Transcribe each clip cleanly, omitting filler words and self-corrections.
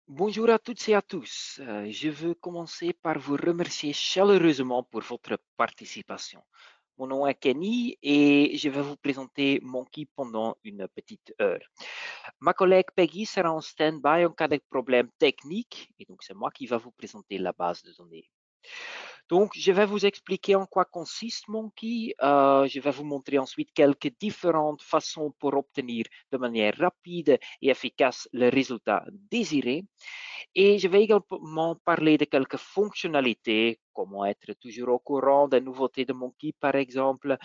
Bonjour à toutes et à tous. Je veux commencer par vous remercier chaleureusement pour votre participation. Mon nom est Kenny et je vais vous présenter Monkey pendant une petite heure. Ma collègue Peggy sera en stand-by en cas de problème technique et donc c'est moi qui vais vous présenter la base de données. Donc, je vais vous expliquer en quoi consiste Monkey. Je vais vous montrer ensuite quelques différentes façons pour obtenir de manière rapide et efficace le résultat désiré. Et je vais également parler de quelques fonctionnalités, comment être toujours au courant des nouveautés de Monkey, par exemple,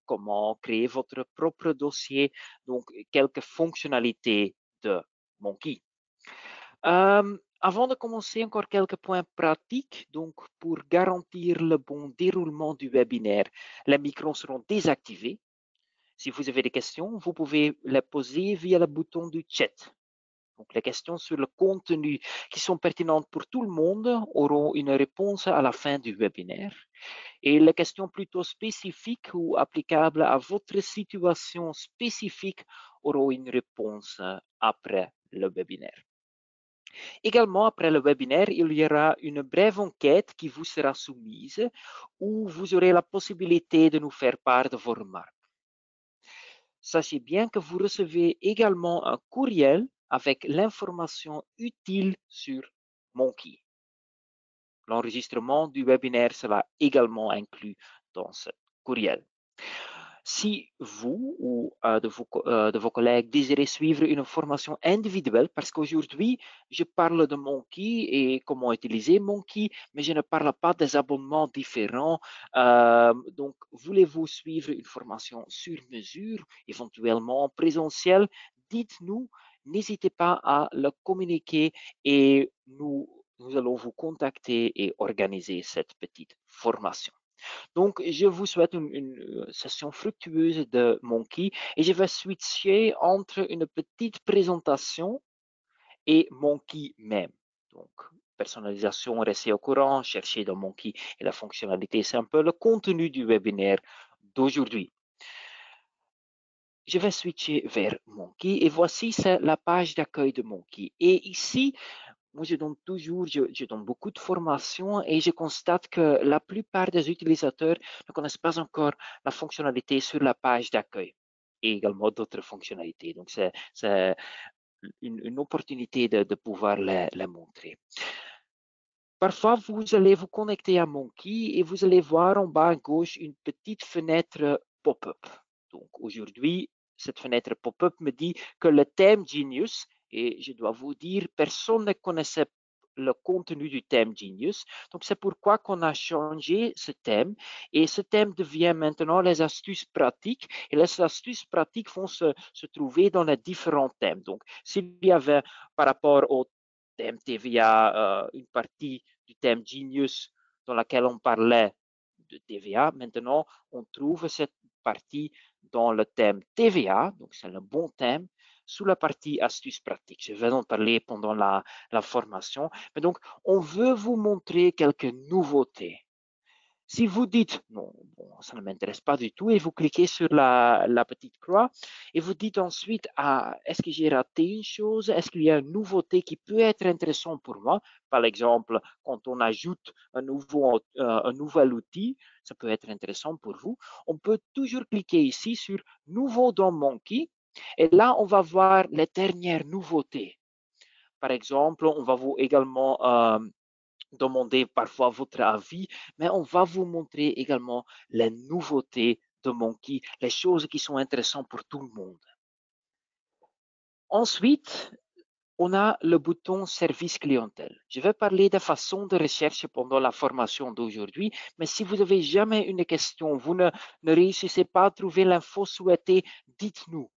comment créer votre propre dossier, donc quelques fonctionnalités de Monkey. Avant de commencer, encore quelques points pratiques. Donc, pour garantir le bon déroulement du webinaire, les micros seront désactivés. Si vous avez des questions, vous pouvez les poser via le bouton du chat. Donc, les questions sur le contenu qui sont pertinentes pour tout le monde auront une réponse à la fin du webinaire. Et les questions plutôt spécifiques ou applicables à votre situation spécifique auront une réponse après le webinaire. Également, après le webinaire, il y aura une brève enquête qui vous sera soumise où vous aurez la possibilité de nous faire part de vos remarques. Sachez bien que vous recevez également un courriel avec l'information utile sur Monkey. L'enregistrement du webinaire sera également inclus dans ce courriel. Si vous ou de vos collègues désirez suivre une formation individuelle, parce qu'aujourd'hui, je parle de Monkey et comment utiliser Monkey, mais je ne parle pas des abonnements différents. Donc, voulez-vous suivre une formation sur mesure, éventuellement en présentiel? Dites-nous, n'hésitez pas à le communiquer et nous allons vous contacter et organiser cette petite formation. Donc, je vous souhaite une session fructueuse de Monkey et je vais switcher entre une petite présentation et Monkey même. Donc, personnalisation, restez au courant, cherchez dans Monkey et la fonctionnalité, c'est un peu le contenu du webinaire d'aujourd'hui. Je vais switcher vers Monkey et voici la page d'accueil de Monkey. Et ici, moi, je donne beaucoup de formations et je constate que la plupart des utilisateurs ne connaissent pas encore la fonctionnalité sur la page d'accueil et également d'autres fonctionnalités. Donc, c'est une opportunité de pouvoir les montrer. Parfois, vous allez vous connecter à Monkey et vous allez voir en bas à gauche une petite fenêtre pop-up. Donc, aujourd'hui, cette fenêtre pop-up me dit que le thème Genius, et je dois vous dire, personne ne connaissait le contenu du thème Genius. Donc, c'est pourquoi qu'on a changé ce thème. Et ce thème devient maintenant les astuces pratiques. Et les astuces pratiques vont se trouver dans les différents thèmes. Donc, s'il y avait par rapport au thème TVA, une partie du thème Genius dans laquelle on parlait de TVA. Maintenant, on trouve cette partie dans le thème TVA, donc c'est le bon thème, sous la partie astuces pratiques. Je vais en parler pendant la formation. Mais donc, on veut vous montrer quelques nouveautés. Si vous dites non, bon, ça ne m'intéresse pas du tout et vous cliquez sur la petite croix et vous dites ensuite, ah, est-ce que j'ai raté une chose? Est-ce qu'il y a une nouveauté qui peut être intéressante pour moi? Par exemple, quand on ajoute un nouvel outil, ça peut être intéressant pour vous. On peut toujours cliquer ici sur Nouveau dans Monkey et là, on va voir les dernières nouveautés. Par exemple, on va vous également demander parfois votre avis, mais on va vous montrer également les nouveautés de Monkey, les choses qui sont intéressantes pour tout le monde. Ensuite, on a le bouton service clientèle. Je vais parler de façon de recherche pendant la formation d'aujourd'hui, mais si vous n'avez jamais une question, vous ne réussissez pas à trouver l'info souhaitée, dites-nous.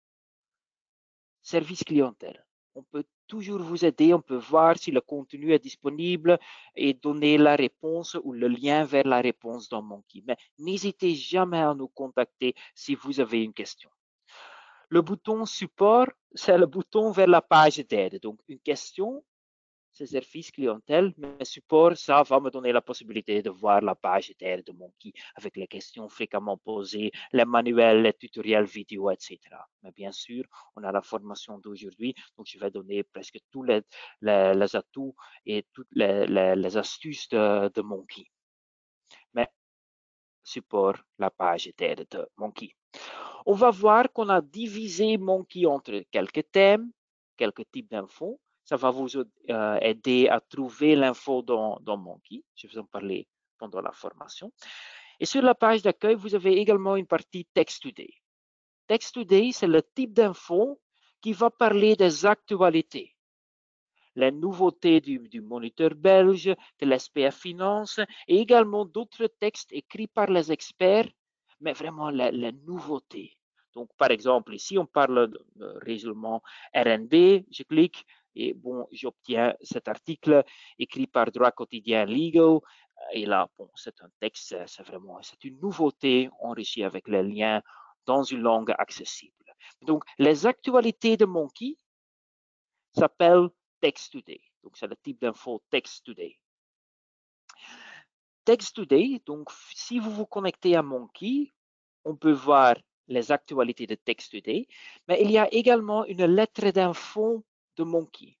Service clientèle. On peut toujours vous aider, on peut voir si le contenu est disponible et donner la réponse ou le lien vers la réponse dans Monkey. Mais n'hésitez jamais à nous contacter si vous avez une question. Le bouton support, c'est le bouton vers la page d'aide. Donc, une question, c'est service clientèle, mais support, ça va me donner la possibilité de voir la page interne de Monkey avec les questions fréquemment posées, les manuels, les tutoriels vidéo, etc. Mais bien sûr, on a la formation d'aujourd'hui, donc je vais donner presque tous les atouts et toutes les astuces de Monkey. Mais support la page interne de Monkey. On va voir qu'on a divisé Monkey entre quelques thèmes, quelques types d'infos. Ça va vous aider à trouver l'info dans Monkey. Je vais en parler pendant la formation. Et sur la page d'accueil, vous avez également une partie Text Today. Text Today, c'est le type d'info qui va parler des actualités. Les nouveautés du moniteur belge, de l'SPF Finance et également d'autres textes écrits par les experts, mais vraiment les nouveautés. Donc, par exemple, ici, on parle de règlement RNB, je clique et bon, j'obtiens cet article écrit par Droit Quotidien Legal. Et là, bon, c'est un texte, c'est une nouveauté enrichie avec les liens dans une langue accessible. Donc, les actualités de Monkey s'appellent Text Today. Donc, c'est le type d'info Text Today. Text Today, donc, si vous vous connectez à Monkey, on peut voir les actualités de Text Today, mais il y a également une lettre d'info de Monkey.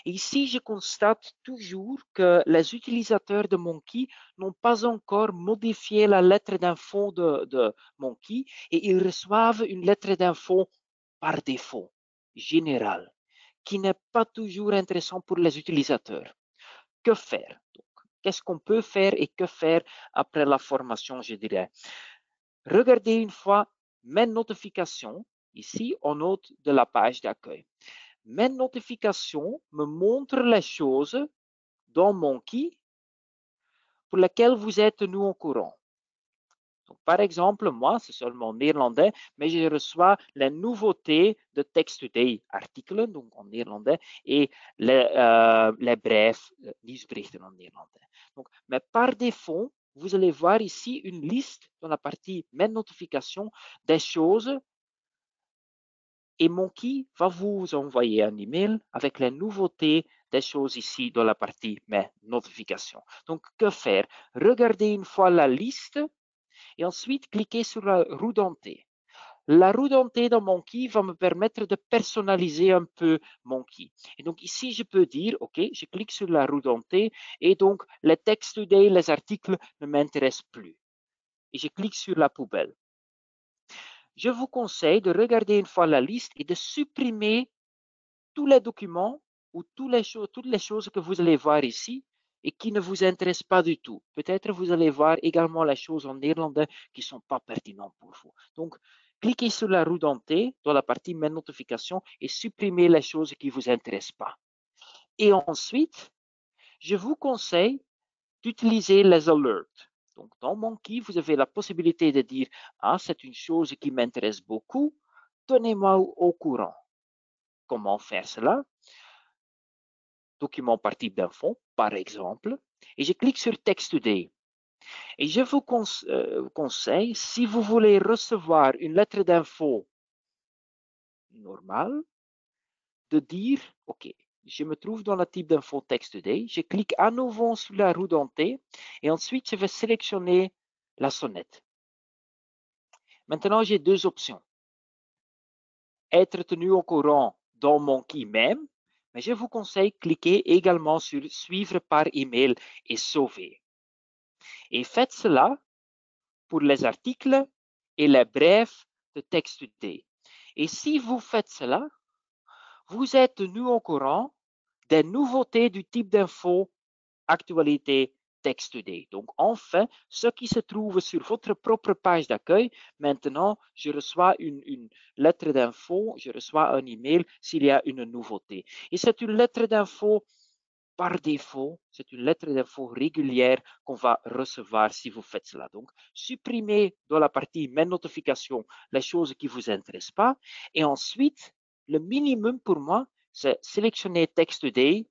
Et ici, je constate toujours que les utilisateurs de Monkey n'ont pas encore modifié la lettre d'info de Monkey et ils reçoivent une lettre d'info par défaut, générale, qui n'est pas toujours intéressant pour les utilisateurs. Que faire? Qu'est-ce qu'on peut faire et que faire après la formation, je dirais? Regardez une fois mes notifications, ici en haut de la page d'accueil. Mes notifications me montrent les choses dans Monkey pour lesquelles vous êtes tenu au courant. Donc, par exemple, moi, c'est seulement néerlandais, mais je reçois les nouveautés de Text Today articles, donc en néerlandais, et les brefs nieuwsberichten en néerlandais. Donc, mais par défaut, vous allez voir ici une liste dans la partie Mes notifications des choses et Monkey va vous envoyer un email avec les nouveautés des choses ici dans la partie Mes notifications. Donc, que faire? Regardez une fois la liste et ensuite cliquez sur la roue dentée. La roue dentée dans Monkey va me permettre de personnaliser un peu Monkey. Et donc ici, je peux dire, OK, je clique sur la roue dentée et donc les Text Today, les articles ne m'intéressent plus. Et je clique sur la poubelle. Je vous conseille de regarder une fois la liste et de supprimer tous les documents ou toutes les choses que vous allez voir ici et qui ne vous intéressent pas du tout. Peut-être vous allez voir également les choses en néerlandais qui ne sont pas pertinentes pour vous. Donc, cliquez sur la roue dentée dans la partie Mes notifications et supprimez les choses qui ne vous intéressent pas. Et ensuite, je vous conseille d'utiliser les alerts. Donc, dans Monkey, vous avez la possibilité de dire « Ah, c'est une chose qui m'intéresse beaucoup, tenez-moi au courant ». Comment faire cela? Document par type d'info, par exemple, et je clique sur Text Today. Et je vous conseille, si vous voulez recevoir une lettre d'info normale, de dire, OK, je me trouve dans le type d'info Text Today, je clique à nouveau sur la roue dentée et ensuite je vais sélectionner la sonnette. Maintenant, j'ai deux options. Être tenu au courant dans Monkey même, mais je vous conseille de cliquer également sur Suivre par email et sauver. Et faites cela pour les articles et les brefs de Text Today. Et si vous faites cela, vous êtes tenu au courant des nouveautés du type d'info actualité Text Today. Donc, enfin, ce qui se trouve sur votre propre page d'accueil, maintenant, je reçois une lettre d'info, je reçois un email s'il y a une nouveauté. Et c'est une lettre d'info par défaut, c'est une lettre d'info régulière qu'on va recevoir si vous faites cela. Donc, supprimez dans la partie Mes notifications les choses qui ne vous intéressent pas. Et ensuite, le minimum pour moi, c'est sélectionner Text Today,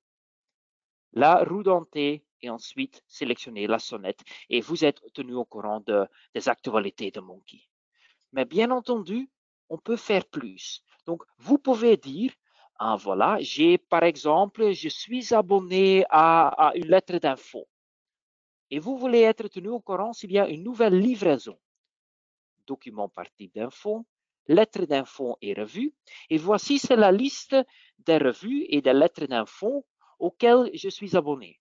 la roue dentée et ensuite sélectionner la sonnette. Et vous êtes tenu au courant des actualités de Monkey. Mais bien entendu, on peut faire plus. Donc, vous pouvez dire, Ah, voilà, j'ai par exemple, je suis abonné à une lettre d'info. Et vous voulez être tenu au courant s'il y a une nouvelle livraison. Document par type d'info, lettre d'info et revue. Et voici, c'est la liste des revues et des lettres d'info auxquelles je suis abonné.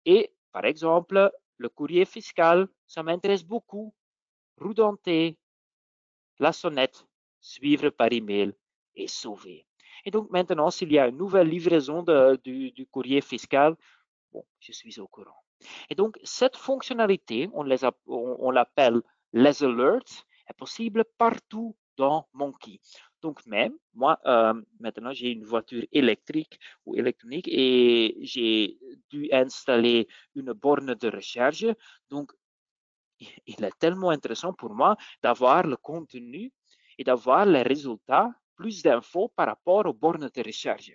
Et par exemple, le courrier fiscal, ça m'intéresse beaucoup. Roue dentée, la sonnette, suivre par email et sauver. Et donc maintenant, s'il y a une nouvelle livraison du courrier fiscal, bon, je suis au courant. Et donc, cette fonctionnalité, on l'appelle les alerts, est possible partout dans Monkey. Donc, même, moi, maintenant, j'ai une voiture électrique ou électronique et j'ai dû installer une borne de recharge. Donc, il est tellement intéressant pour moi d'avoir le contenu et d'avoir les résultats, plus d'infos par rapport aux bornes de recharge.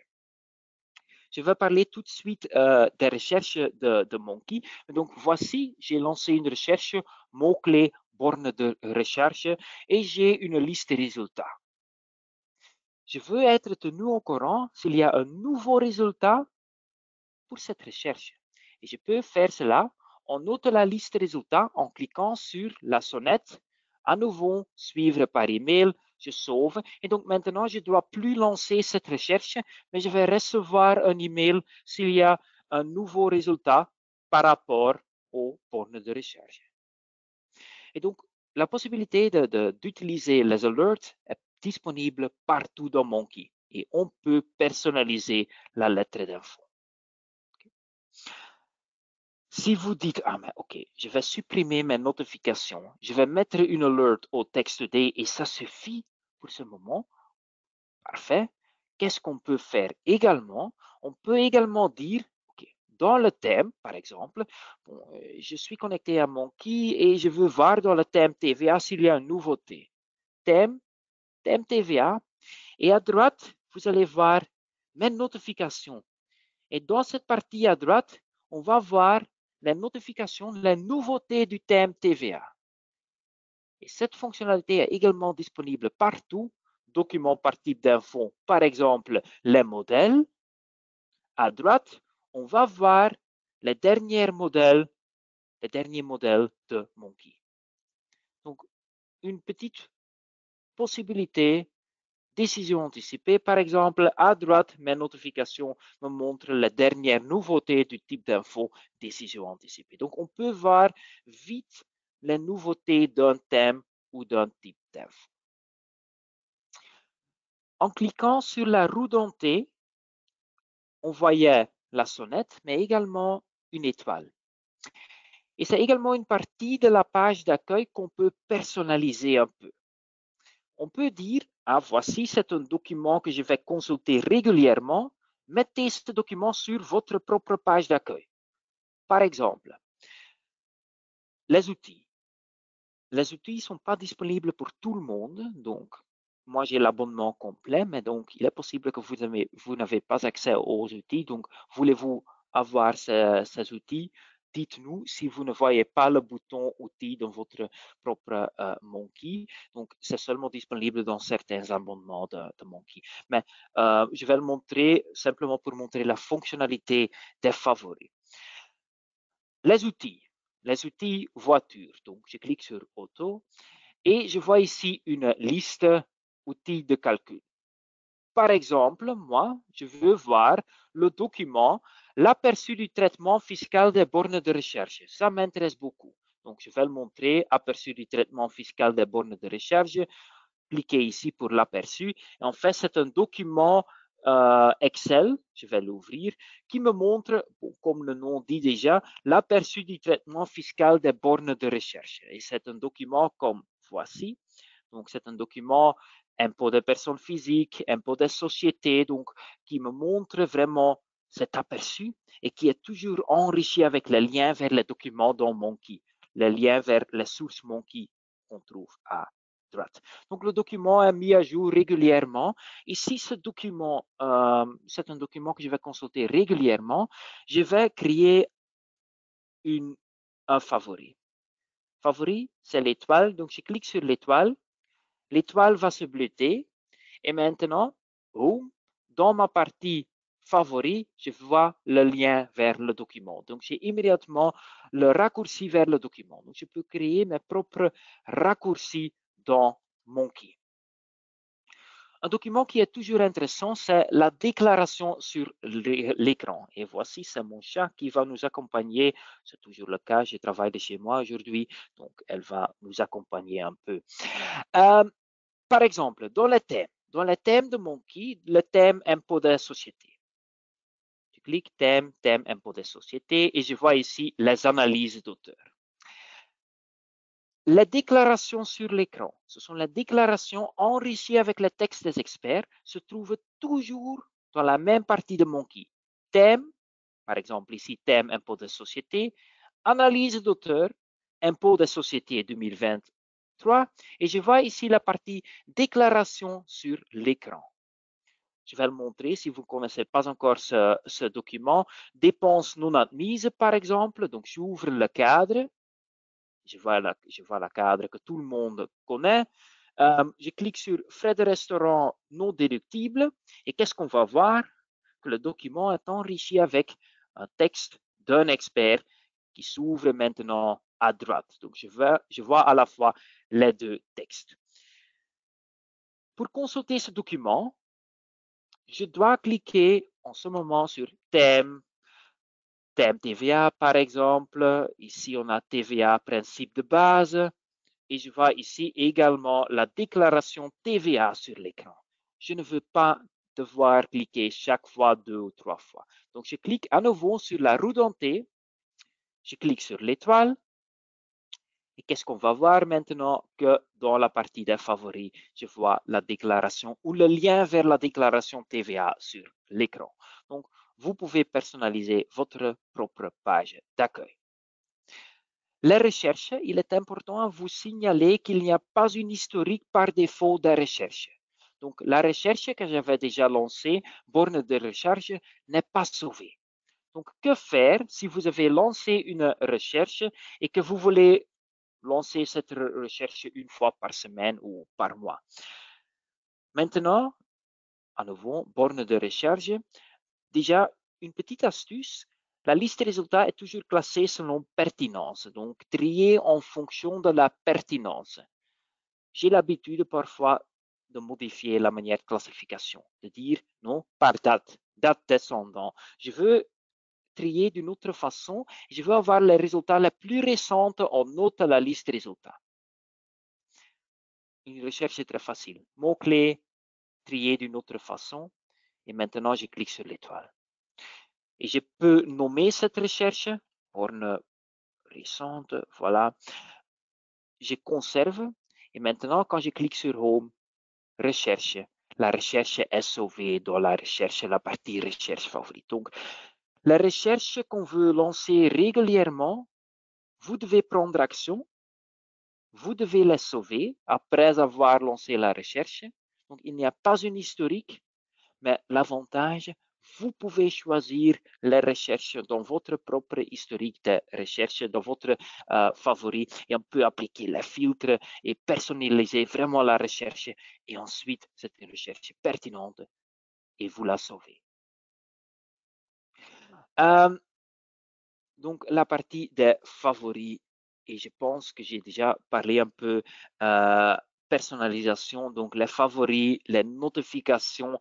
Je vais parler tout de suite des recherches de Monkey. Donc, voici, j'ai lancé une recherche mots-clés borne de recherche et j'ai une liste de résultats. Je veux être tenu au courant s'il y a un nouveau résultat pour cette recherche. Et je peux faire cela en notant la liste de résultats en cliquant sur la sonnette. À nouveau, suivre par email, je sauve. Et donc maintenant, je ne dois plus lancer cette recherche, mais je vais recevoir un email s'il y a un nouveau résultat par rapport aux bornes de recherche. Et donc, la possibilité d'utiliser les alerts est disponible partout dans Monkey et on peut personnaliser la lettre d'info. Si vous dites, ah mais ok, je vais supprimer mes notifications, je vais mettre une alert au textd et ça suffit pour ce moment, parfait. Qu'est-ce qu'on peut faire également? On peut également dire, ok, dans le thème, par exemple, bon, je suis connecté à Monkey et je veux voir dans le thème TVA s'il y a une nouveauté. Thème, thème TVA, et à droite, vous allez voir mes notifications. Et dans cette partie à droite, on va voir les notifications, les nouveautés du thème TVA. Et cette fonctionnalité est également disponible partout, document par type d'info, par exemple les modèles. À droite, on va voir les derniers modèles de Monkey. Donc, une petite possibilité. Décision anticipée, par exemple, à droite, mes notifications me montrent les dernières nouveautés du type d'info décision anticipée. Donc, on peut voir vite les nouveautés d'un thème ou d'un type d'info. En cliquant sur la roue dentée, on voyait la sonnette, mais également une étoile. Et c'est également une partie de la page d'accueil qu'on peut personnaliser un peu. On peut dire, ah, voici, c'est un document que je vais consulter régulièrement. Mettez ce document sur votre propre page d'accueil. Par exemple, les outils. Les outils ne sont pas disponibles pour tout le monde. Donc, moi, j'ai l'abonnement complet, mais donc, il est possible que vous n'avez pas accès aux outils. Donc, voulez-vous avoir ces outils? Dites-nous si vous ne voyez pas le bouton outils dans votre propre Monkey. Donc, c'est seulement disponible dans certains abonnements de Monkey. Mais je vais le montrer simplement pour montrer la fonctionnalité des favoris. Les outils voiture. Donc, je clique sur Auto et je vois ici une liste outils de calcul. Par exemple, moi, je veux voir le document, l'aperçu du traitement fiscal des bornes de recherche. Ça m'intéresse beaucoup. Donc, je vais le montrer, aperçu du traitement fiscal des bornes de recherche. Cliquez ici pour l'aperçu. En fait, c'est un document Excel, je vais l'ouvrir, qui me montre, bon, comme le nom dit déjà, l'aperçu du traitement fiscal des bornes de recherche. Et c'est un document comme voici. Donc, c'est un document impôt des personnes physiques, impôt des sociétés, donc qui me montre vraiment cet aperçu et qui est toujours enrichi avec les liens vers les documents dans Monkey, les liens vers les sources Monkey qu'on trouve à droite. Donc, le document est mis à jour régulièrement. Ici, ce document, c'est un document que je vais consulter régulièrement. Je vais créer un favori. Favori, c'est l'étoile. Donc, je clique sur l'étoile. L'étoile va se bleuter. Et maintenant, oh, dans ma partie favoris, je vois le lien vers le document. Donc, j'ai immédiatement le raccourci vers le document. Donc, je peux créer mes propres raccourcis dans Monkey. Un document qui est toujours intéressant, c'est la déclaration sur l'écran. Et voici, c'est mon chat qui va nous accompagner. C'est toujours le cas, je travaille de chez moi aujourd'hui, donc elle va nous accompagner un peu. Par exemple, dans le thème de Monkey, le thème impôt des sociétés. Je clique thème, impôt des sociétés et je vois ici les analyses d'auteur. Les déclarations sur l'écran, ce sont les déclarations enrichies avec le texte des experts, se trouvent toujours dans la même partie de Monkey. Thème, par exemple ici, thème impôt des sociétés, analyse d'auteur, impôt des sociétés 2023, et je vois ici la partie déclaration sur l'écran. Je vais le montrer si vous ne connaissez pas encore ce document. Dépenses non admises, par exemple. Donc, j'ouvre le cadre. Je vois la cadre que tout le monde connaît. Je clique sur frais de restaurant non déductibles. Et qu'est-ce qu'on va voir? Que le document est enrichi avec un texte d'un expert qui s'ouvre maintenant à droite. Donc, je vois à la fois les deux textes. Pour consulter ce document, je dois cliquer en ce moment sur thème, thème TVA par exemple. Ici, on a TVA principe de base. Et je vois ici également la déclaration TVA sur l'écran. Je ne veux pas devoir cliquer chaque fois 2 ou 3 fois. Donc, je clique à nouveau sur la roue dentée. Je clique sur l'étoile. Et qu'est-ce qu'on va voir maintenant? Que dans la partie des favoris, je vois la déclaration ou le lien vers la déclaration TVA sur l'écran. Donc, vous pouvez personnaliser votre propre page d'accueil. Les recherches, il est important à vous signaler qu'il n'y a pas une historique par défaut des recherches. Donc, la recherche que j'avais déjà lancée, borne de recherche, n'est pas sauvée. Donc, que faire si vous avez lancé une recherche et que vous voulez lancer cette recherche une fois par semaine ou par mois? Maintenant, à nouveau, borne de recherche. Déjà, une petite astuce, la liste des résultats est toujours classée selon pertinence, donc triée en fonction de la pertinence. J'ai l'habitude parfois de modifier la manière de classification, de dire non par date, date descendant. Je veux trier d'une autre façon, je veux avoir les résultats les plus récents en note de la liste des résultats. Une recherche est très facile. Mots-clés, trier d'une autre façon, et maintenant je clique sur l'étoile. Et je peux nommer cette recherche, borne récente, voilà. Je conserve et maintenant quand je clique sur Home, recherche, la recherche est sauvée dans la recherche, la partie recherche favorite. Donc, la recherche qu'on veut lancer régulièrement, vous devez prendre action, vous devez la sauver après avoir lancé la recherche. Donc, il n'y a pas une historique, mais l'avantage, vous pouvez choisir les recherches dans votre propre historique de recherche, dans votre favori, et on peut appliquer les filtres et personnaliser vraiment la recherche. Et ensuite, c'est une recherche pertinente et vous la sauvez. Donc, la partie des favoris, et je pense que j'ai déjà parlé un peu personnalisation, donc les favoris, les notifications.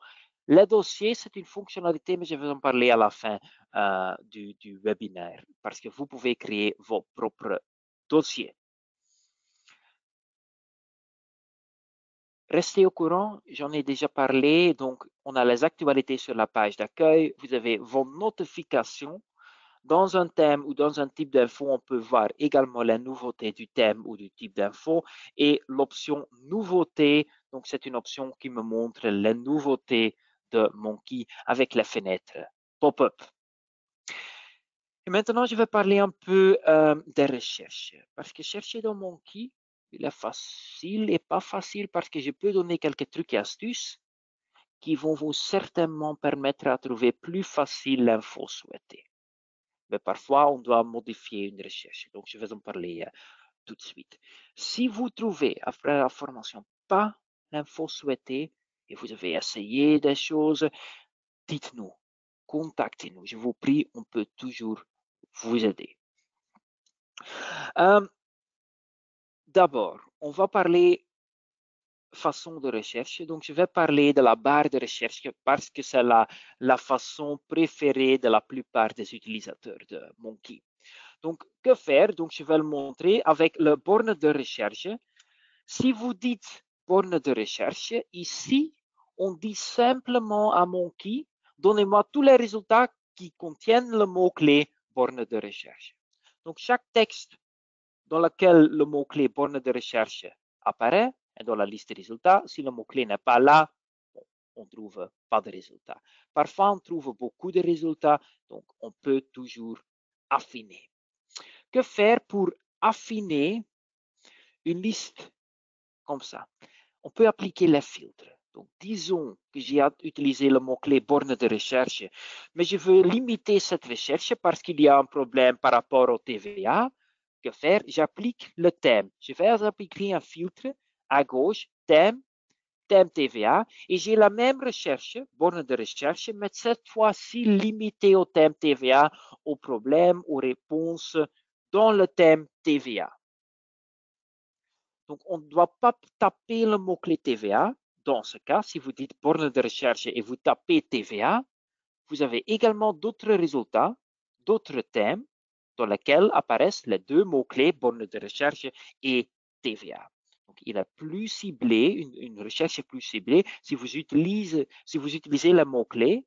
Les dossiers, c'est une fonctionnalité, mais je vais en parler à la fin du webinaire, parce que vous pouvez créer vos propres dossiers. Restez au courant, j'en ai déjà parlé, donc on a les actualités sur la page d'accueil, vous avez vos notifications. Dans un thème ou dans un type d'info, on peut voir également les nouveautés du thème ou du type d'info et l'option nouveautés. Donc, c'est une option qui me montre les nouveautés de Monkey avec les fenêtres pop-up. Et maintenant, je vais parler un peu des recherches. Parce que chercher dans Monkey, il est facile et pas facile parce que je peux donner quelques trucs et astuces qui vont vous certainement permettre à trouver plus facile l'info souhaitée. Mais parfois, on doit modifier une recherche. Donc, je vais en parler tout de suite. Si vous trouvez, après la formation, pas l'info souhaitée et vous avez essayé des choses, dites-nous, contactez-nous. Je vous prie, on peut toujours vous aider. D'abord, on va parler façon de recherche. Donc, je vais parler de la barre de recherche parce que c'est la façon préférée de la plupart des utilisateurs de Monkey. Donc, que faire? Donc, je vais le montrer avec le borne de recherche. Si vous dites borne de recherche, ici, on dit simplement à Monkey, donnez-moi tous les résultats qui contiennent le mot-clé borne de recherche. Donc, chaque texte dans lequel le mot-clé borne de recherche apparaît et dans la liste des résultats, si le mot-clé n'est pas là, on ne trouve pas de résultats. Parfois, on trouve beaucoup de résultats, donc on peut toujours affiner. Que faire pour affiner une liste comme ça? On peut appliquer les filtres. Donc, disons que j'ai utilisé le mot-clé borne de recherche, mais je veux limiter cette recherche parce qu'il y a un problème par rapport au TVA. Que faire? J'applique le thème. Je vais appliquer un filtre à gauche, thème, thème TVA, et j'ai la même recherche, borne de recherche, mais cette fois-ci limitée au thème TVA, aux problèmes, aux réponses dans le thème TVA. Donc, on ne doit pas taper le mot-clé TVA. Dans ce cas, si vous dites borne de recherche et vous tapez TVA, vous avez également d'autres résultats, d'autres thèmes dans lesquels apparaissent les deux mots-clés borne de recherche et TVA. Donc, il est plus ciblé, une recherche plus ciblée si vous utilisez le mot-clé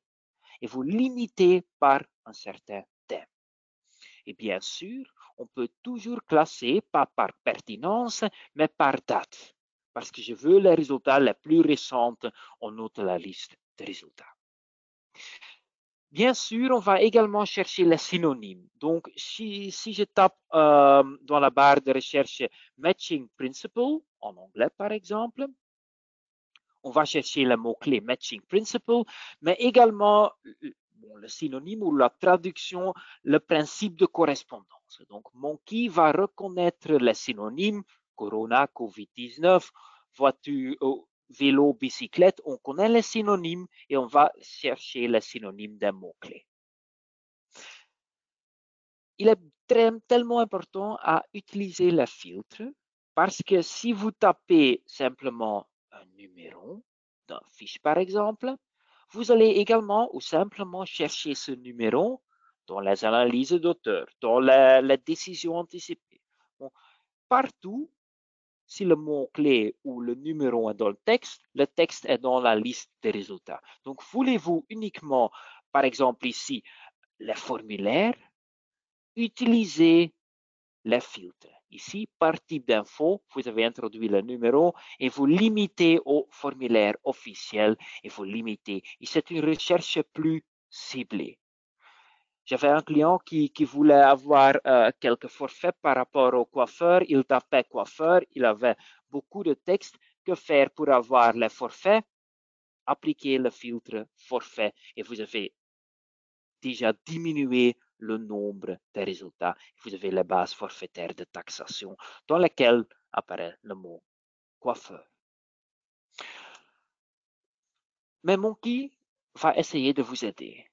et vous limitez par un certain thème. Et bien sûr, on peut toujours classer, pas par pertinence, mais par date, parce que je veux les résultats les plus récents en haut de la liste de résultats. Bien sûr, on va également chercher les synonymes. Donc, si je tape dans la barre de recherche Matching Principle, en anglais par exemple, on va chercher le mot-clé Matching Principle, mais également le synonyme ou la traduction, le principe de correspondance. Donc, Monkey va reconnaître les synonymes Corona, COVID-19, voiture, vélo, bicyclette. On connaît les synonymes et on va chercher les synonymes d'un mot-clé. Il est tellement important à utiliser le filtre parce que si vous tapez simplement un numéro d'un fiche par exemple, vous allez également ou simplement chercher ce numéro dans les analyses d'auteur, dans les décisions anticipées. Bon, partout, si le mot-clé ou le numéro est dans le texte est dans la liste des résultats. Donc, voulez-vous uniquement, par exemple ici, les formulaires, utilisez les filtres. Ici, par type d'info, vous avez introduit le numéro et vous limitez au formulaire officiel et vous limitez. Et c'est une recherche plus ciblée. J'avais un client qui voulait avoir quelques forfaits par rapport au coiffeur. Il tapait coiffeur, il avait beaucoup de textes. Que faire pour avoir les forfaits? Appliquez le filtre forfait et vous avez déjà diminué le nombre de résultats. Vous avez les bases forfaitaires de taxation dans lesquelles apparaît le mot coiffeur. Mais Monkey va essayer de vous aider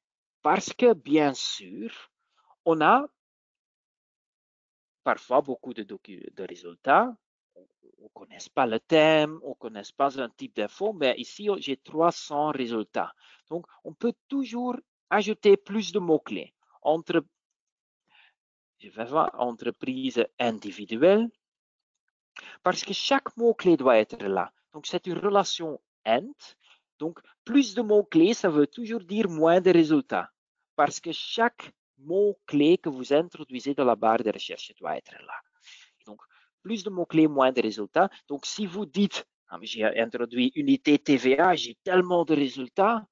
parce que, bien sûr, on a parfois beaucoup de résultats. On ne connaît pas le thème, on ne connaît pas un type d'info, mais ici, j'ai 300 résultats. Donc, on peut toujours ajouter plus de mots-clés entre je vais voir entreprise individuelle, parce que chaque mot-clé doit être là. Donc, c'est une relation AND. Donc, plus de mots-clés, ça veut toujours dire moins de résultats, parce que chaque mot-clé que vous introduisez dans la barre de recherche doit être là. Donc, plus de mots-clés, moins de résultats. Donc, si vous dites, ah, j'ai introduit unité TVA, j'ai tellement de résultats,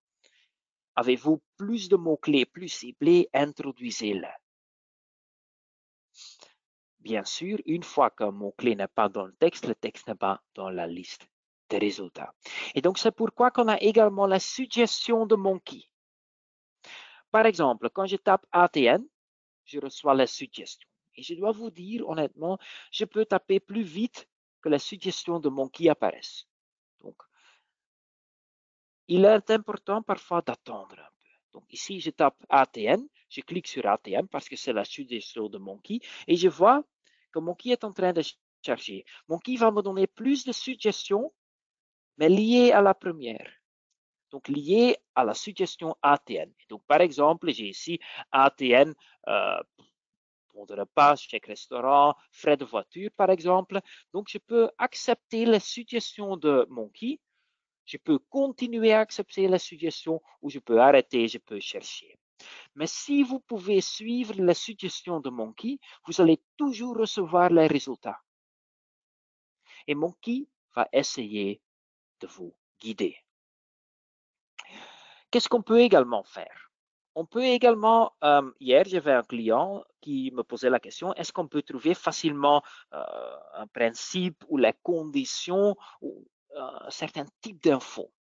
avez-vous plus de mots-clés plus ciblés, introduisez-les. Bien sûr, une fois qu'un mot-clé n'est pas dans le texte n'est pas dans la liste des résultats. Et donc, c'est pourquoi qu'on a également la suggestion de Monkey. Par exemple, quand je tape ATN, je reçois la suggestion. Et je dois vous dire, honnêtement, je peux taper plus vite que la suggestion de Monkey apparaisse. Donc, il est important parfois d'attendre un peu. Donc ici, je tape ATN, je clique sur ATN parce que c'est la suggestion de Monkey et je vois que Monkey est en train de charger. Monkey va me donner plus de suggestions, mais liées à la première. Donc liées à la suggestion ATN. Donc par exemple, j'ai ici ATN, bon de repas, chèque restaurant, frais de voiture par exemple. Donc je peux accepter les suggestions de Monkey. Je peux continuer à accepter les suggestions ou je peux arrêter, je peux chercher. Mais si vous pouvez suivre les suggestions de Monkey, vous allez toujours recevoir les résultats. Et Monkey va essayer de vous guider. Qu'est-ce qu'on peut également faire? On peut également, hier, j'avais un client qui me posait la question, est-ce qu'on peut trouver facilement un principe ou les conditions ou certains types d'infos?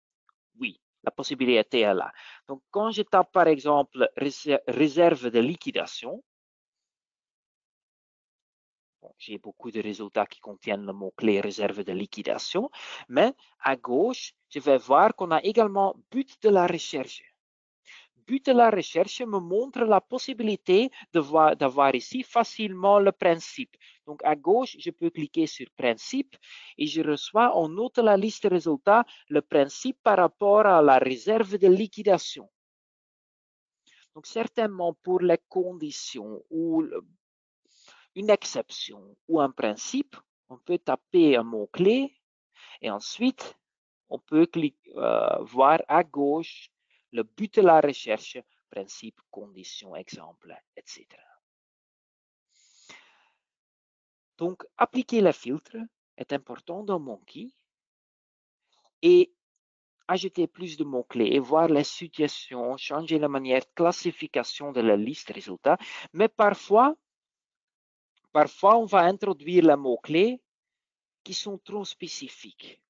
Oui, la possibilité est là. Donc, quand je tape par exemple réserve de liquidation, bon, j'ai beaucoup de résultats qui contiennent le mot-clé réserve de liquidation, mais à gauche, je vais voir qu'on a également but de la recherche. But de la recherche me montre la possibilité d'avoir ici facilement le principe. Donc à gauche, je peux cliquer sur principe et je reçois en haut de la liste de résultats le principe par rapport à la réserve de liquidation. Donc certainement pour les conditions ou une exception ou un principe, on peut taper un mot-clé et ensuite on peut voir à gauche le but de la recherche, principe, condition, exemple, etc. Donc, appliquer les filtres est important dans Monkey et ajouter plus de mots-clés et voir les situations, changer la manière de classification de la liste de résultats. Mais parfois, on va introduire les mots-clés qui sont trop spécifiques.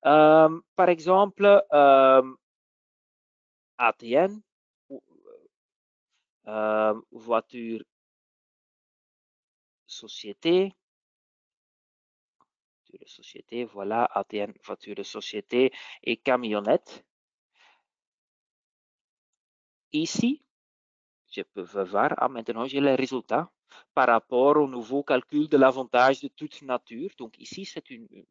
Par exemple, ATN, voiture, société, voiture de société, voilà, ATN, voiture de société et camionnette. Ici, je peux voir, maintenant j'ai les résultats par rapport au nouveau calcul de l'avantage de toute nature. Donc ici, c'est une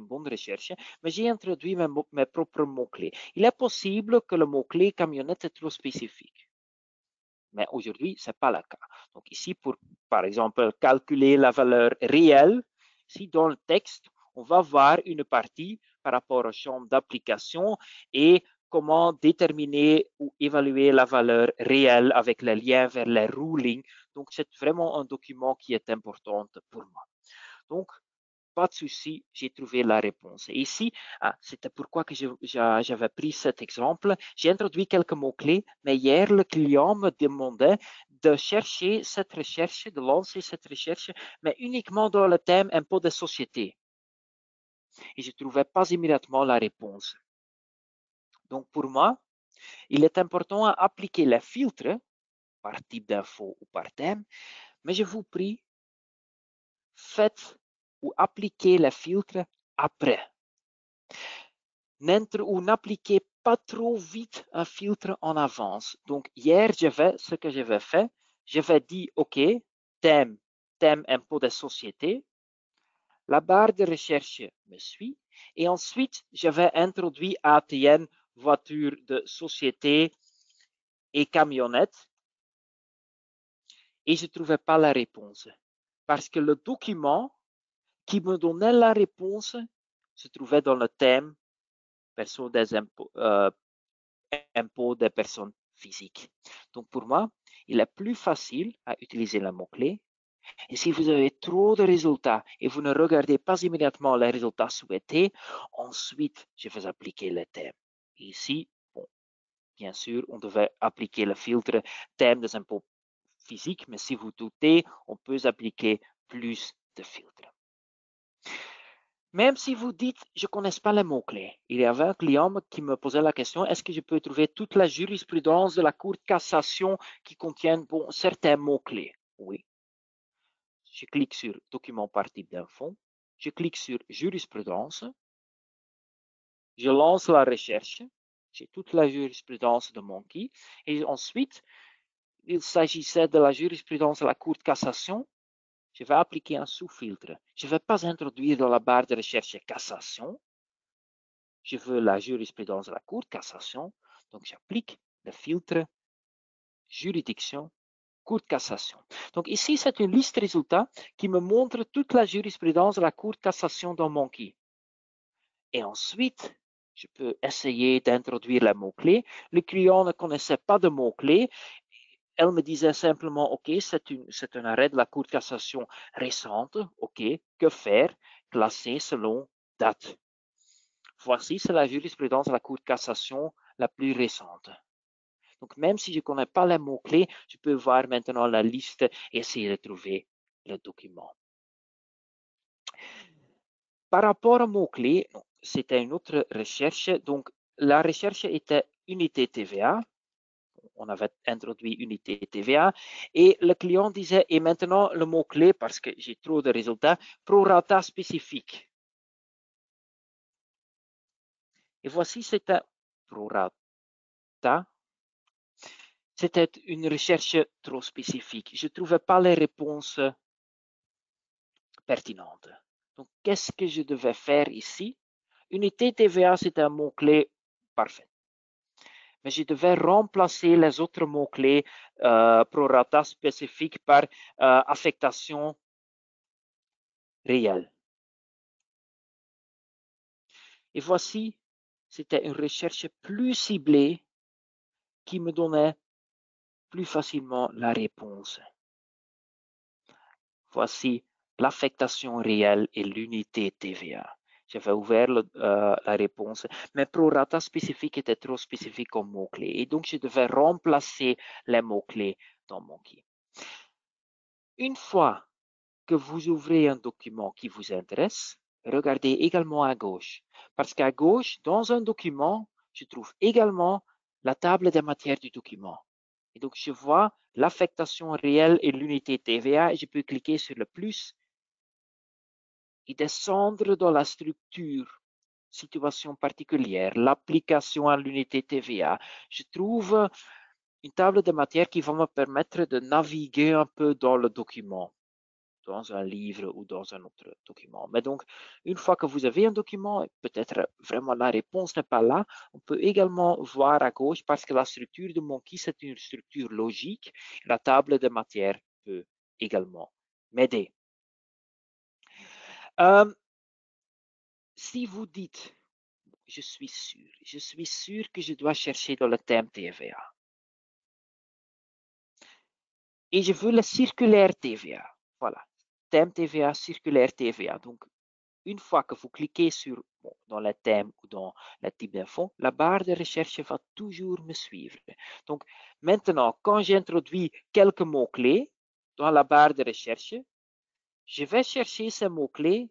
bonne recherche, mais j'ai introduit mes propres mots-clés. Il est possible que le mot-clé camionnette est trop spécifique. Mais aujourd'hui, ce n'est pas le cas. Donc ici, pour, par exemple, calculer la valeur réelle, ici dans le texte, on va voir une partie par rapport au champ d'application et comment déterminer ou évaluer la valeur réelle avec le lien vers les rulings. Donc, c'est vraiment un document qui est important pour moi. Donc, pas de souci, j'ai trouvé la réponse. Et ici, c'était pourquoi que j'avais pris cet exemple. J'ai introduit quelques mots-clés, mais hier, le client me demandait de chercher cette recherche, de lancer cette recherche, mais uniquement dans le thème impôt des sociétés. Et je ne trouvais pas immédiatement la réponse. Donc, pour moi, il est important à appliquer les filtres par type d'info ou par thème, mais je vous prie, faites ou appliquez les filtres après. N'appliquez pas trop vite un filtre en avance. Donc, hier, ce que j'avais fait, j'avais dit, OK, thème impôt des sociétés. La barre de recherche me suit. Et ensuite, j'avais introduit ATN, voiture de société et camionnette. Et je ne trouvais pas la réponse. Parce que le document qui me donnait la réponse se trouvait dans le thème perso des impôts des personnes physiques. Donc pour moi, il est plus facile à utiliser le mot-clé. Et si vous avez trop de résultats et vous ne regardez pas immédiatement les résultats souhaités, ensuite, je vais appliquer le thème. Ici, bon, bien sûr, on devait appliquer le filtre thème des impôts physiques, mais si vous doutez, on peut appliquer plus de filtres. Même si vous dites, je ne connais pas les mots-clés. Il y avait un client qui me posait la question, est-ce que je peux trouver toute la jurisprudence de la Cour de cassation qui contient certains mots-clés? Oui. Je clique sur document par type d'info. Je clique sur jurisprudence. Je lance la recherche. J'ai toute la jurisprudence de Monkey. Et ensuite, il s'agissait de la jurisprudence de la Cour de cassation. Je vais appliquer un sous-filtre. Je ne vais pas introduire dans la barre de recherche cassation. Je veux la jurisprudence de la Cour de cassation. Donc, j'applique le filtre juridiction Cour de cassation. Donc ici, c'est une liste résultats qui me montre toute la jurisprudence de la Cour de cassation dans Monkey. Et ensuite, je peux essayer d'introduire les mots-clés. Le client ne connaissait pas de mots-clés. Elle me disait simplement, OK, c'est un arrêt de la Cour de cassation récente. OK, que faire? Classer selon date. Voici, c'est la jurisprudence de la Cour de cassation la plus récente. Donc, même si je ne connais pas les mots-clés, je peux voir maintenant la liste et essayer de trouver le document. Par rapport aux mots-clés, c'était une autre recherche. Donc, la recherche était unité TVA. On avait introduit unité TVA. Et le client disait, et maintenant le mot-clé, parce que j'ai trop de résultats, prorata spécifique. Et voici, c'était prorata. C'était une recherche trop spécifique. Je ne trouvais pas les réponses pertinentes. Donc, qu'est-ce que je devais faire ici? Unité TVA, c'est un mot-clé parfait. Mais je devais remplacer les autres mots-clés prorata spécifiques par affectation réelle. Et voici, c'était une recherche plus ciblée qui me donnait plus facilement la réponse. Voici l'affectation réelle et l'unité TVA. J'avais ouvert la réponse, mais prorata spécifique était trop spécifique comme mot-clé. Et donc, je devais remplacer les mots-clés dans Monkey. Une fois que vous ouvrez un document qui vous intéresse, regardez également à gauche. Parce qu'à gauche, dans un document, je trouve également la table des matières du document. Et donc, je vois l'affectation réelle et l'unité TVA et je peux cliquer sur le plus et descendre dans la structure, situation particulière, l'application à l'unité TVA. Je trouve une table de matières qui va me permettre de naviguer un peu dans le document, dans un livre ou dans un autre document. Mais donc, une fois que vous avez un document, peut-être vraiment la réponse n'est pas là, on peut également voir à gauche parce que la structure de Monkey, c'est une structure logique. La table de matières peut également m'aider. Si vous dites, je suis sûr que je dois chercher dans le thème TVA. Et je veux le circulaire TVA. Voilà, thème TVA, circulaire TVA. Donc, une fois que vous cliquez sur dans le thème ou dans le type d'info, la barre de recherche va toujours me suivre. Donc, maintenant, quand j'introduis quelques mots-clés dans la barre de recherche, je vais chercher ces mots-clés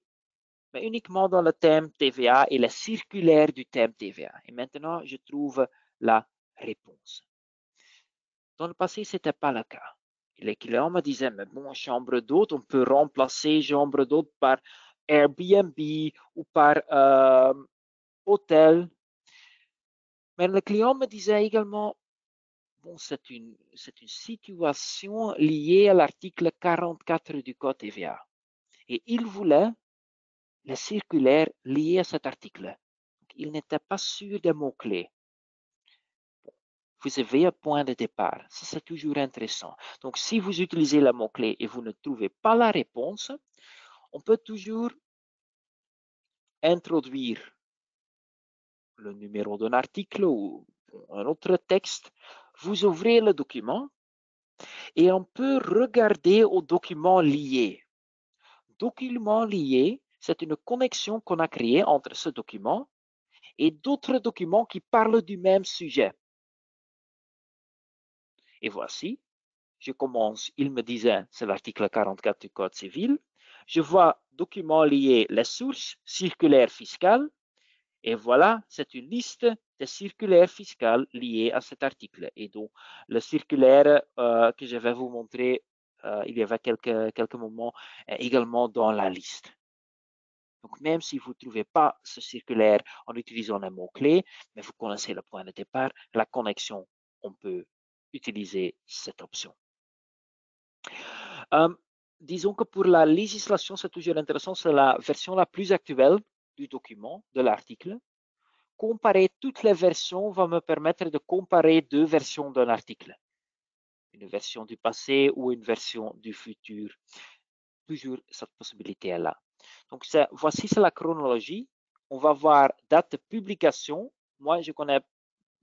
mais uniquement dans le thème TVA et la circulaire du thème TVA. Et maintenant, je trouve la réponse. Dans le passé, ce n'était pas le cas. Et les clients me disaient, mais bon, chambre d'hôte, on peut remplacer chambre d'hôte par Airbnb ou par hôtel. Mais le client me disait également, bon, c'est une situation liée à l'article 44 du Code TVA. Et il voulait les circulaires liés à cet article. Il n'était pas sûr des mots-clés. Vous avez un point de départ. Ça, c'est toujours intéressant. Donc, si vous utilisez le mot-clé et vous ne trouvez pas la réponse, on peut toujours introduire le numéro d'un article ou un autre texte. Vous ouvrez le document et on peut regarder au document lié. Document lié, c'est une connexion qu'on a créée entre ce document et d'autres documents qui parlent du même sujet. Et voici, je commence, il me disait, c'est l'article 44 du Code civil. Je vois document lié les sources circulaires fiscales. Et voilà, c'est une liste des circulaires fiscales liées à cet article. Et donc, le circulaire que je vais vous montrer il y avait quelques moments également dans la liste. Donc, même si vous ne trouvez pas ce circulaire en utilisant un mot-clé, mais vous connaissez le point de départ, la connexion, on peut utiliser cette option. Disons que pour la législation, c'est toujours intéressant, c'est la version la plus actuelle du document, de l'article. Comparer toutes les versions va me permettre de comparer deux versions d'un article. Une version du passé ou une version du futur. Toujours cette possibilité est là. Donc, voici c'est la chronologie. On va voir date de publication. Moi, je connais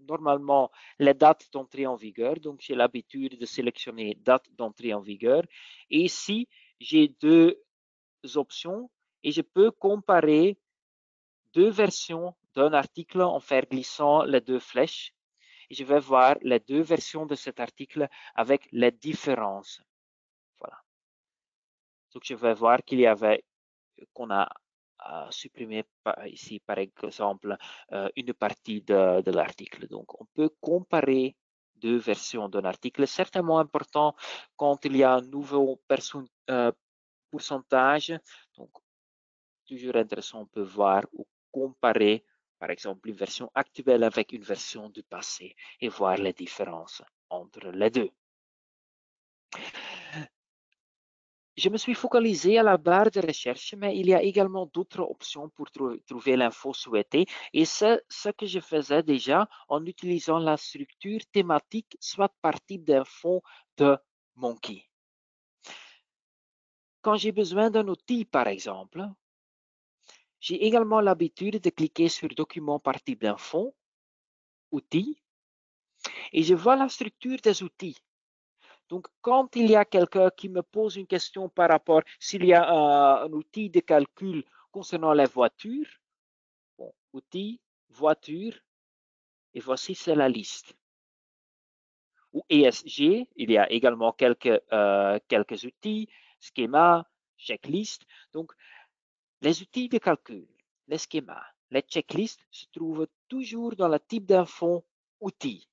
normalement les dates d'entrée en vigueur. Donc, j'ai l'habitude de sélectionner date d'entrée en vigueur. Et ici, j'ai deux options et je peux comparer deux versions d'un article en faire glissant les deux flèches. Et je vais voir les deux versions de cet article avec les différences. Voilà. Donc, je vais voir qu'il y avait, qu'on a supprimé ici, par exemple, une partie de l'article. Donc, on peut comparer deux versions d'un article. Certainement important quand il y a un nouveau pourcentage. Donc, toujours intéressant, on peut voir ou comparer, par exemple, une version actuelle avec une version du passé et voir les différences entre les deux. Je me suis focalisé à la barre de recherche, mais il y a également d'autres options pour trouver l'info souhaitée. Et c'est ce que je faisais déjà en utilisant la structure thématique, soit par type d'info de Monkey. Quand j'ai besoin d'un outil, par exemple, j'ai également l'habitude de cliquer sur Document par type d'info, Outils, et je vois la structure des outils. Donc, quand il y a quelqu'un qui me pose une question par rapport s'il y a un outil de calcul concernant les voitures, bon, outils, voiture, et voici c'est la liste. Ou ESG, il y a également quelques outils, schéma, checklist. Donc, les outils de calcul, les schémas, les checklists se trouvent toujours dans le type d'info outils.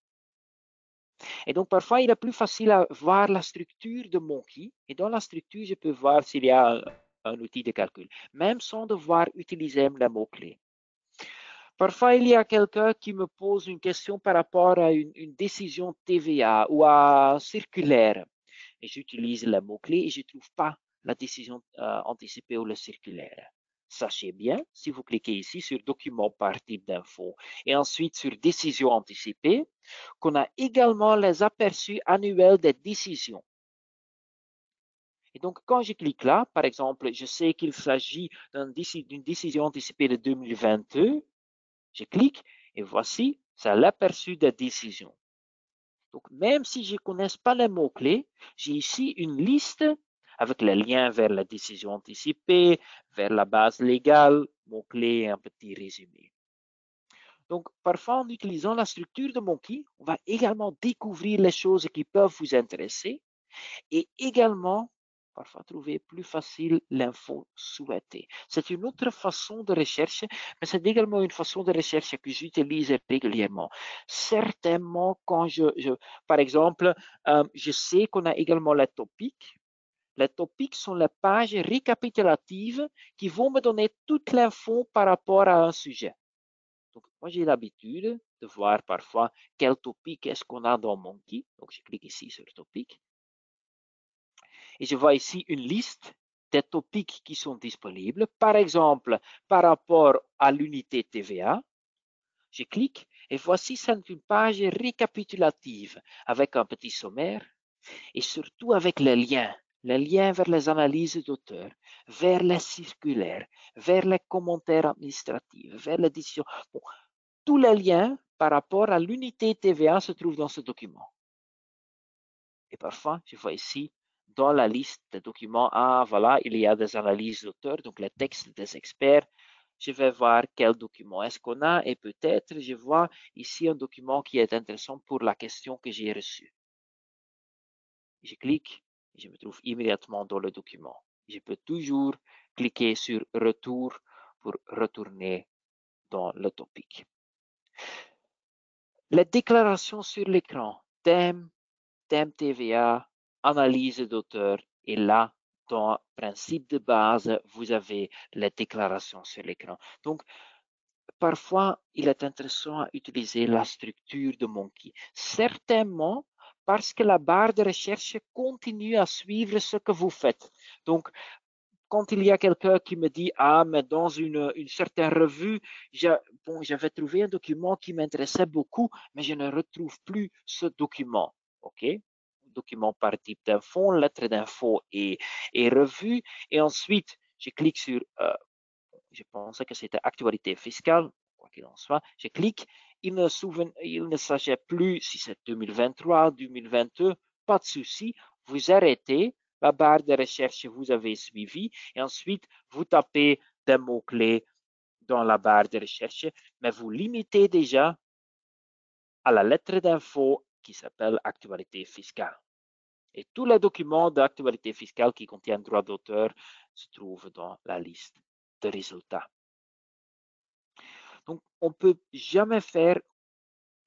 Et donc, parfois, il est plus facile à voir la structure de Monkey. Et dans la structure, je peux voir s'il y a un outil de calcul, même sans devoir utiliser les mots-clés. Parfois, il y a quelqu'un qui me pose une question par rapport à une décision TVA ou à un circulaire. Et j'utilise les mots-clés et je ne trouve pas la décision anticipée ou le circulaire. Sachez bien, si vous cliquez ici sur Document par type d'info et ensuite sur Décision anticipée, qu'on a également les aperçus annuels des décisions. Et donc, quand je clique là, par exemple, je sais qu'il s'agit d'une décision anticipée de 2022, je clique et voici, c'est l'aperçu des décisions. Donc, même si je ne connais pas les mots-clés, j'ai ici une liste avec les liens vers la décision anticipée, vers la base légale, mots-clés et un petit résumé. Donc, parfois, en utilisant la structure de Monkey, on va également découvrir les choses qui peuvent vous intéresser et également, parfois, trouver plus facile l'info souhaitée. C'est une autre façon de recherche, mais c'est également une façon de recherche que j'utilise régulièrement. Certainement, quand par exemple, je sais qu'on a également les topics. Les topics sont les pages récapitulatives qui vont me donner toute l'info par rapport à un sujet. Donc, moi, j'ai l'habitude de voir parfois quel topic est-ce qu'on a dans Monkey. Donc, je clique ici sur topic. Et je vois ici une liste des topics qui sont disponibles. Par exemple, par rapport à l'unité TVA, je clique et voici c'est une page récapitulative avec un petit sommaire et surtout avec les liens vers les analyses d'auteurs, vers les circulaires, vers les commentaires administratifs, vers les décisions. Bon, tous les liens par rapport à l'unité TVA se trouvent dans ce document. Et parfois, je vois ici, dans la liste des documents, voilà, il y a des analyses d'auteurs, donc les textes des experts. Je vais voir quel document est-ce qu'on a et peut-être je vois ici un document qui est intéressant pour la question que j'ai reçue. Je clique et je me trouve immédiatement dans le document. Je peux toujours cliquer sur Retour pour retourner dans le topic. Les déclarations sur l'écran, thème TVA, analyse d'auteur, et là, dans principe de base, vous avez les déclarations sur l'écran. Donc, parfois, il est intéressant à utiliser la structure de Monkey. Certainement, parce que la barre de recherche continue à suivre ce que vous faites. Donc, quand il y a quelqu'un qui me dit, ah, mais dans une certaine revue, j'avais trouvé un document qui m'intéressait beaucoup, mais je ne retrouve plus ce document. OK? Document par type d'info, lettre d'info et revue. Et ensuite, je clique sur, je pensais que c'était actualité fiscale, quoi qu'il en soit. Je clique, il ne s'agit plus si c'est 2023, 2022, pas de souci. Vous arrêtez la barre de recherche, vous avez suivi, et ensuite, vous tapez des mots-clés dans la barre de recherche, mais vous limitez déjà à la lettre d'info qui s'appelle actualité fiscale. Et tous les documents d'actualité fiscale qui contiennent droit d'auteur se trouvent dans la liste de résultats. Donc, on ne peut jamais faire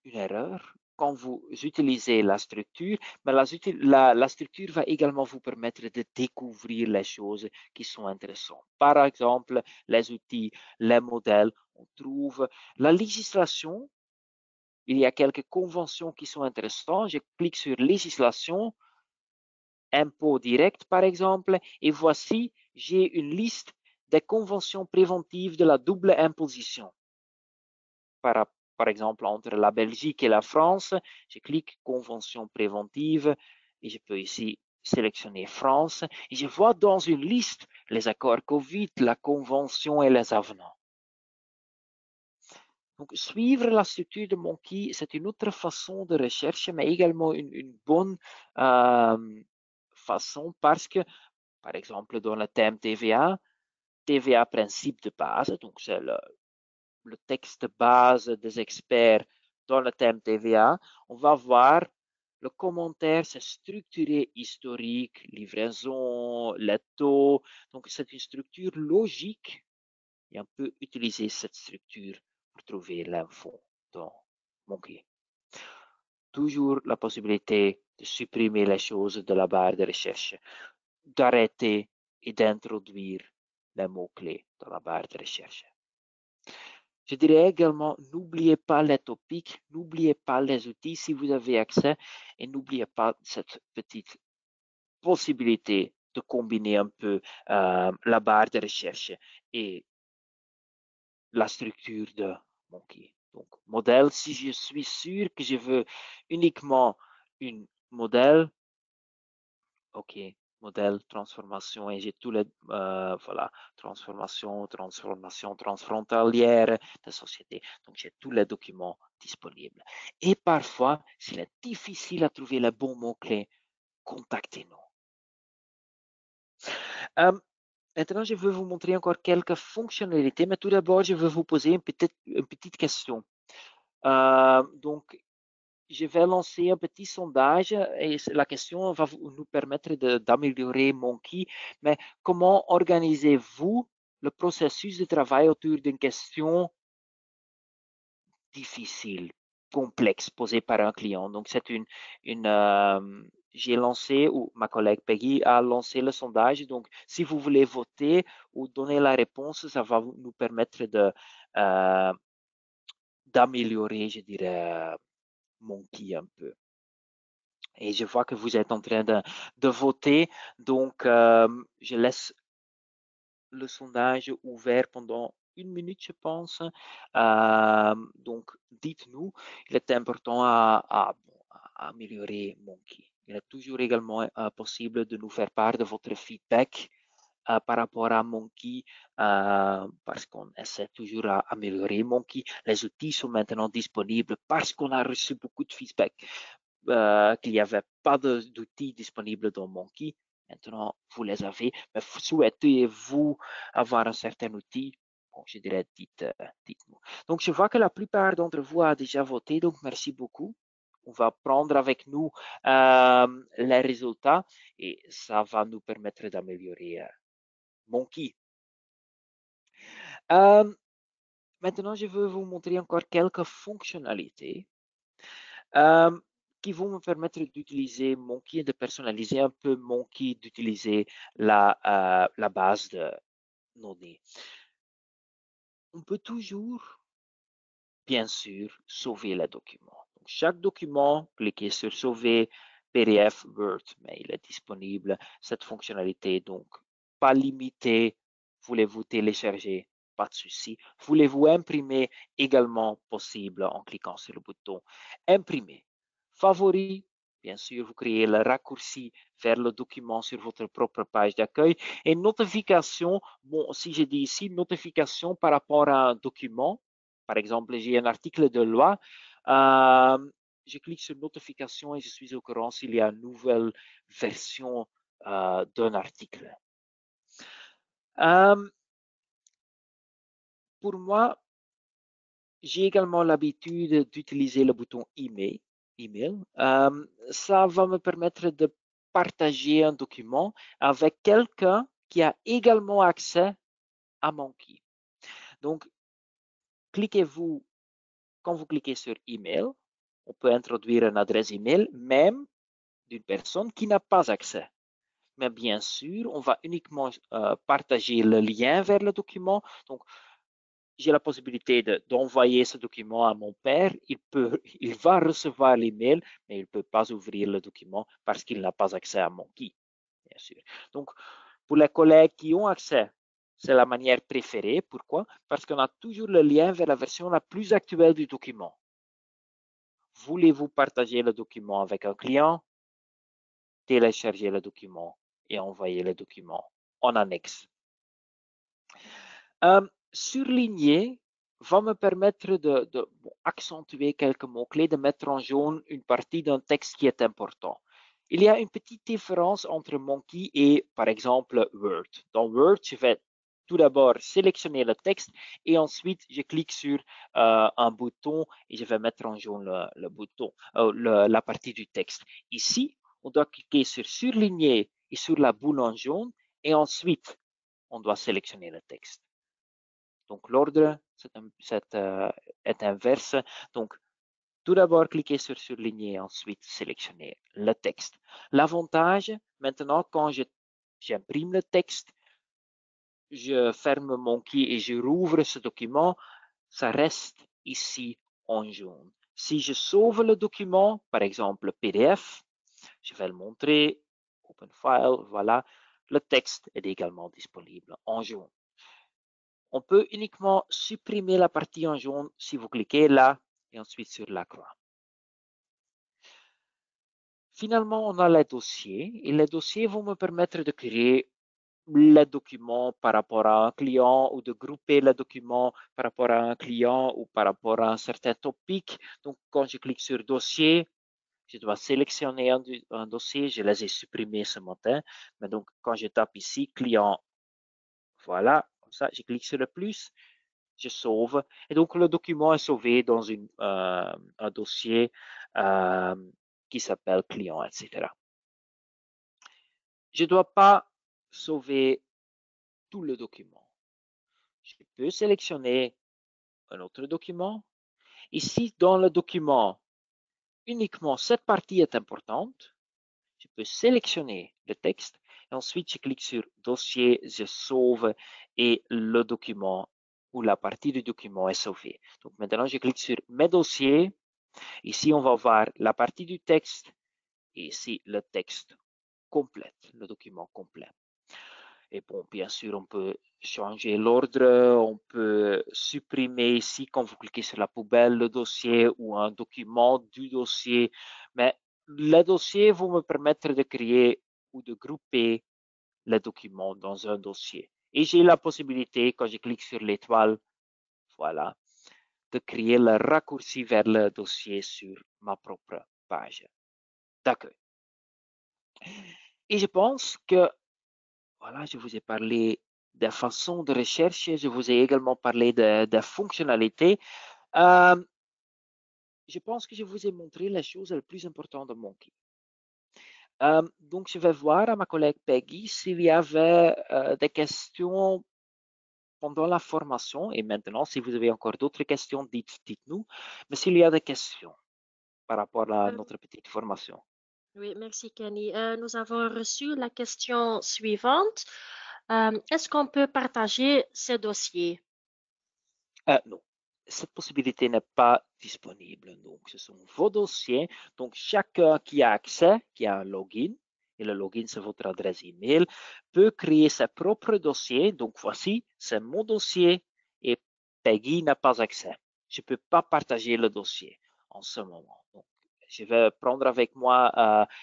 une erreur quand vous utilisez la structure, mais la structure va également vous permettre de découvrir les choses qui sont intéressantes. Par exemple, les outils, les modèles, on trouve la législation. Il y a quelques conventions qui sont intéressantes. Je clique sur législation, impôt direct par exemple, et voici, j'ai une liste des conventions préventives de la double imposition. Par exemple, entre la Belgique et la France, je clique convention préventive et je peux ici sélectionner France et je vois dans une liste les accords Covid, la convention et les avenants. Donc, suivre la structure de Monkey, c'est une autre façon de recherche, mais également une bonne façon parce que, par exemple, dans le thème TVA, TVA principe de base, donc c'est le texte base des experts dans le thème TVA, on va voir le commentaire, c'est structuré historique, livraison, les taux. Donc, c'est une structure logique et on peut utiliser cette structure pour trouver l'info dans Monkey. Toujours la possibilité de supprimer les choses de la barre de recherche, d'arrêter et d'introduire les mots-clés dans la barre de recherche. Je dirais également, n'oubliez pas les topics, n'oubliez pas les outils si vous avez accès et n'oubliez pas cette petite possibilité de combiner un peu la barre de recherche et la structure de Monkey. Donc, modèle, si je suis sûr que je veux uniquement un modèle, OK, modèle, transformation, et j'ai tous les, voilà, transformation transfrontalière de société. Donc, j'ai tous les documents disponibles. Et parfois, s'il est difficile à trouver les bons mots-clés, contactez-nous. Maintenant, je veux vous montrer encore quelques fonctionnalités, mais tout d'abord, je veux vous poser une petite question. Donc, je vais lancer un petit sondage et la question va nous permettre d'améliorer Monkey. Mais comment organisez-vous le processus de travail autour d'une question difficile, complexe, posée par un client? Donc, c'est j'ai lancé, ou ma collègue Peggy a lancé le sondage. Donc, si vous voulez voter ou donner la réponse, ça va nous permettre d'améliorer, je dirais, Monkey un peu. Et je vois que vous êtes en train de voter. Donc, je laisse le sondage ouvert pendant 1 minute, je pense. Donc, dites-nous, il est important à améliorer Monkey. Il est toujours également possible de nous faire part de votre feedback par rapport à Monkey, parce qu'on essaie toujours à améliorer Monkey. Les outils sont maintenant disponibles parce qu'on a reçu beaucoup de feedback qu'il n'y avait pas d'outils disponibles dans Monkey. Maintenant, vous les avez. Mais souhaitez-vous avoir un certain outil? Bon, je dirais, dites-nous. Donc, je vois que la plupart d'entre vous a déjà voté, donc merci beaucoup. On va prendre avec nous les résultats et ça va nous permettre d'améliorer Monkey. Maintenant, je veux vous montrer encore quelques fonctionnalités. qui vont me permettre d'utiliser Monkey et de personnaliser un peu Monkey, d'utiliser la base de données. On peut toujours, bien sûr, sauver le document. Donc, chaque document, cliquez sur sauver, PDF, Word, mais il est disponible, cette fonctionnalité, donc pas limitée. Voulez-vous télécharger? Pas de souci. Voulez-vous imprimer? Également possible en cliquant sur le bouton imprimer. Favoris, bien sûr, vous créez le raccourci vers le document sur votre propre page d'accueil. Et notification, bon, si je dis ici notification par rapport à un document, par exemple, j'ai un article de loi, je clique sur notification et je suis au courant s'il y a une nouvelle version d'un article. Pour moi, j'ai également l'habitude d'utiliser le bouton email. Ça va me permettre de partager un document avec quelqu'un qui a également accès à Monkey. Donc, cliquez-vous, quand vous cliquez sur email, on peut introduire une adresse email même d'une personne qui n'a pas accès. Mais bien sûr, on va uniquement partager le lien vers le document. Donc, j'ai la possibilité d'envoyer ce document à mon père. Il va recevoir l'email, mais il ne peut pas ouvrir le document parce qu'il n'a pas accès à Monkey, bien sûr. Donc, pour les collègues qui ont accès, c'est la manière préférée. Pourquoi? Parce qu'on a toujours le lien vers la version la plus actuelle du document. Voulez-vous partager le document avec un client? Télécharger le document et envoyer le document en annexe. Surligner va me permettre d'accentuer quelques mots-clés, de mettre en jaune une partie d'un texte qui est important. Il y a une petite différence entre Monkey et, par exemple, Word. Dans Word, je vais tout d'abord sélectionner le texte et ensuite je clique sur un bouton et je vais mettre en jaune le bouton, la partie du texte. Ici, on doit cliquer sur surligner et sur la boule en jaune et ensuite on doit sélectionner le texte. Donc l'ordre est inverse. Donc tout d'abord cliquez sur surligner, ensuite sélectionner le texte. L'avantage, maintenant, quand j'imprime le texte, je ferme Monkey et je rouvre ce document, ça reste ici en jaune. Si je sauve le document, par exemple PDF, je vais le montrer, Open File, voilà, le texte est également disponible en jaune. On peut uniquement supprimer la partie en jaune si vous cliquez là et ensuite sur la croix. Finalement, on a les dossiers et les dossiers vont me permettre de créer les documents par rapport à un client ou de grouper les documents par rapport à un client ou par rapport à un certain topic. Donc, quand je clique sur dossier, je dois sélectionner un dossier. Je les ai supprimés ce matin. Mais donc, quand je tape ici, client, voilà, comme ça, je clique sur le plus, je sauve. Et donc, le document est sauvé dans un dossier qui s'appelle client, etc. Je ne dois pas sauver tout le document. Je peux sélectionner un autre document. Ici, dans le document, uniquement cette partie est importante. Je peux sélectionner le texte et ensuite je clique sur dossier, je sauve et le document ou la partie du document est sauvée. Donc maintenant, je clique sur mes dossiers. Ici, on va voir la partie du texte et ici le texte complet, le document complet. Et bon, bien sûr, on peut changer l'ordre, on peut supprimer ici, quand vous cliquez sur la poubelle, le dossier ou un document du dossier. Mais les dossiers vont me permettre de créer ou de grouper les documents dans un dossier. Et j'ai la possibilité, quand je clique sur l'étoile, voilà, de créer le raccourci vers le dossier sur ma propre page d'accueil. Et je pense que voilà, je vous ai parlé des façons de recherche, je vous ai également parlé des fonctionnalités. Je pense que je vous ai montré les choses les plus importantes de Monkey. Donc, je vais voir à ma collègue Peggy s'il y avait des questions pendant la formation. Et maintenant, si vous avez encore d'autres questions, dites-nous. Mais s'il y a des questions. par rapport à Euh, notre petite formation. oui, merci Kenny. Nous avons reçu la question suivante. Est-ce qu'on peut partager ces dossiers? Non, cette possibilité n'est pas disponible. Donc, ce sont vos dossiers. Donc, chacun qui a accès, qui a un login, et le login, c'est votre adresse email, peut créer ses propres dossiers. Donc, voici, c'est mon dossier et Peggy n'a pas accès. Je ne peux pas partager le dossier en ce moment. Donc, je vais prendre avec moi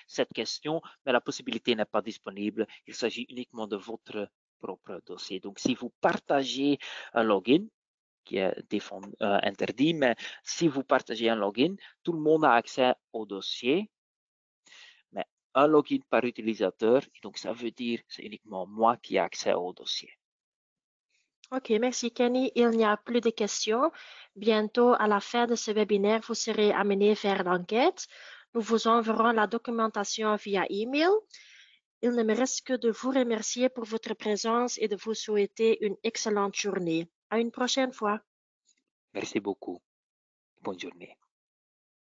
cette question, mais la possibilité n'est pas disponible. Il s'agit uniquement de votre propre dossier. Donc, si vous partagez un login, qui est interdit, mais si vous partagez un login, tout le monde a accès au dossier, mais un login par utilisateur, et donc ça veut dire c'est uniquement moi qui ai accès au dossier. Ok, merci Kenny. Il n'y a plus de questions. Bientôt, à la fin de ce webinaire, vous serez amené vers l'enquête. Nous vous enverrons la documentation via email. Il ne me reste que de vous remercier pour votre présence et de vous souhaiter une excellente journée. À une prochaine fois. Merci beaucoup. Bonne journée.